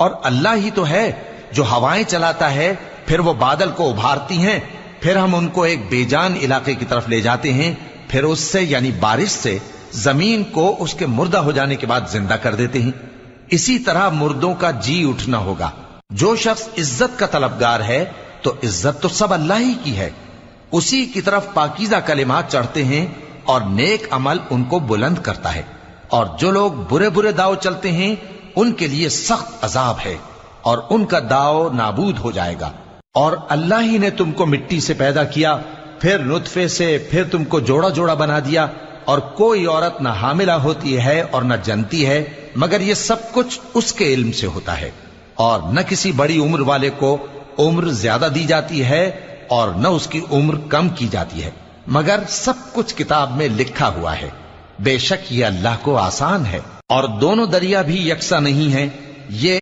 اور اللہ ہی تو ہے جو ہوائیں چلاتا ہے، پھر وہ بادل کو ابھارتی ہیں، پھر ہم ان کو ایک بے جان علاقے کی طرف لے جاتے ہیں، پھر اس سے یعنی بارش سے زمین کو اس کے مردہ ہو جانے کے بعد زندہ کر دیتے ہیں۔ اسی طرح مردوں کا جی اٹھنا ہوگا۔ جو شخص عزت کا طلبگار ہے تو عزت تو سب اللہ ہی کی ہے، اسی کی طرف پاکیزہ کلمات چڑھتے ہیں اور نیک عمل ان کو بلند کرتا ہے، اور جو لوگ برے برے داؤ چلتے ہیں ان کے لیے سخت عذاب ہے، اور ان کا داؤ نابود ہو جائے گا۔ اور اللہ ہی نے تم کو مٹی سے پیدا کیا، پھر نطفے سے، پھر تم کو جوڑا جوڑا بنا دیا، اور کوئی عورت نہ حاملہ ہوتی ہے اور نہ جنتی ہے مگر یہ سب کچھ اس کے علم سے ہوتا ہے، اور نہ کسی بڑی عمر والے کو عمر زیادہ دی جاتی ہے اور نہ اس کی عمر کم کی جاتی ہے، مگر سب کچھ کتاب میں لکھا ہوا ہے۔ بے شک یہ اللہ کو آسان ہے۔ اور دونوں دریا بھی یکساں نہیں ہیں، یہ